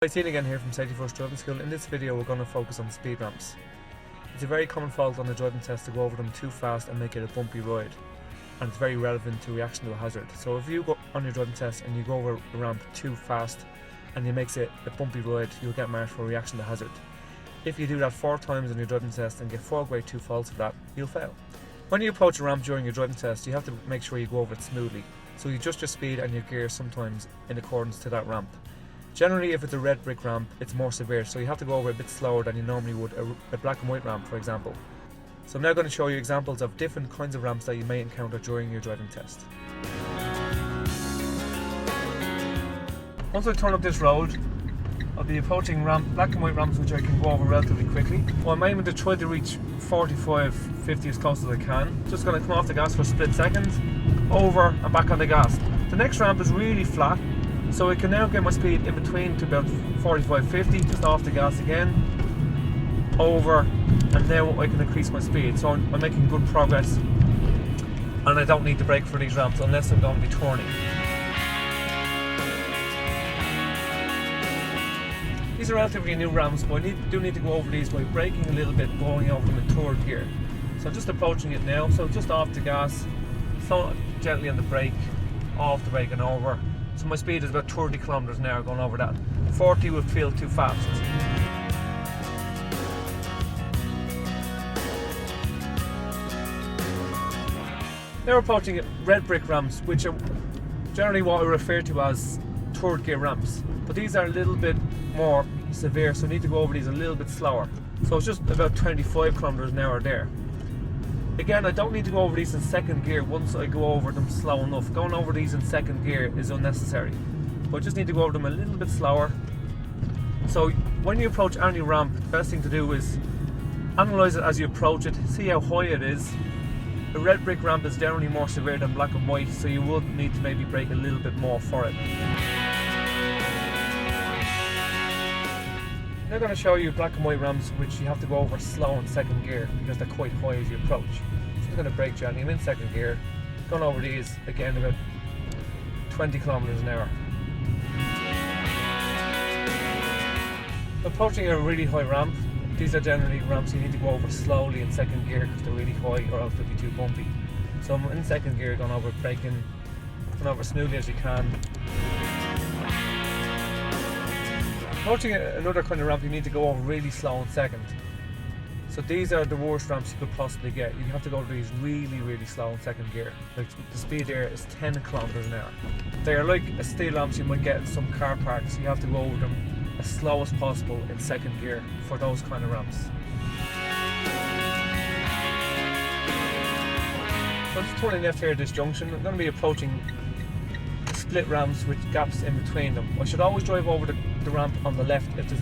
Hi, Ian again here from Safety First Driving School. In this video we're going to focus on speed ramps. It's a very common fault on the driving test to go over them too fast and make it a bumpy ride, and it's very relevant to reaction to a hazard. So if you go on your driving test and you go over a ramp too fast and it makes it a bumpy ride, you'll get marked for reaction to hazard. If you do that 4 times on your driving test and get 4 grade 2 faults for that, you'll fail. When you approach a ramp during your driving test, you have to make sure you go over it smoothly, so you adjust your speed and your gear sometimes in accordance to that ramp. Generally, if it's a red brick ramp, it's more severe, so you have to go over a bit slower than you normally would a black and white ramp, for example. So I'm now going to show you examples of different kinds of ramps that you may encounter during your driving test. Once I turn up this road, I'll be approaching black and white ramps which I can go over relatively quickly. Well, I'm aiming to try to reach 45, 50 as close as I can. Just going to come off the gas for a split second, over and back on the gas. The next ramp is really flat, so I can now get my speed in between to about 45, 50, just off the gas again, over, and now I can increase my speed. So I'm making good progress, and I don't need to brake for these ramps unless I'm going to be turning. These are relatively new ramps, but I do need to go over these by braking a little bit, going over them in third gear. So I'm just approaching it now, so just off the gas, slow gently on the brake, off the brake and over. So my speed is about 30 kilometers an hour going over that. 40 would feel too fast. Now we're approaching red brick ramps, which are generally what we refer to as third gear ramps. But these are a little bit more severe, so I need to go over these a little bit slower. So it's just about 25 kilometers an hour there. Again, I don't need to go over these in second gear once I go over them slow enough. Going over these in second gear is unnecessary, but I just need to go over them a little bit slower. So when you approach any ramp, the best thing to do is analyse it as you approach it, see how high it is. A red brick ramp is generally more severe than black and white, so you would need to maybe brake a little bit more for it. I'm now going to show you black and white ramps which you have to go over slow in second gear because they're quite high as you approach. So I'm going to brake gently. I'm in second gear, going over these again about 20 kilometers an hour. Approaching a really high ramp, these are generally ramps you need to go over slowly in second gear because they're really high or else they'll be too bumpy. So I'm in second gear, going over braking, going over smoothly as you can. Approaching another kind of ramp, you need to go over really slow in second. So these are the worst ramps you could possibly get. You have to go over these really, really slow in second gear. Like the speed there is 10 kilometers an hour. They are like a steel ramps you might get in some car parks. You have to go over them as slow as possible in second gear for those kind of ramps. So I'm just turning left here at this junction. I'm going to be approaching split ramps with gaps in between them. I should always drive over the ramp on the left if there's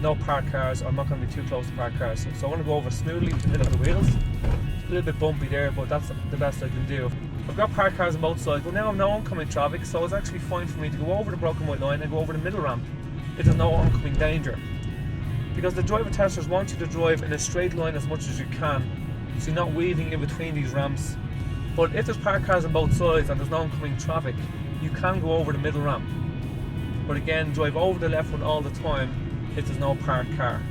no parked cars, or I'm not going to be too close to parked cars. So I want to go over smoothly with the middle of the wheels. It's a little bit bumpy there, but that's the best I can do. I've got parked cars on both sides, but now I'm no oncoming traffic, so it's actually fine for me to go over the broken white line and go over the middle ramp if there's no oncoming danger. Because the driver testers want you to drive in a straight line as much as you can, so you're not weaving in between these ramps. But if there's parked cars on both sides and there's no oncoming traffic, you can go over the middle ramp. But again, drive over the left one all the time if there's no parked car.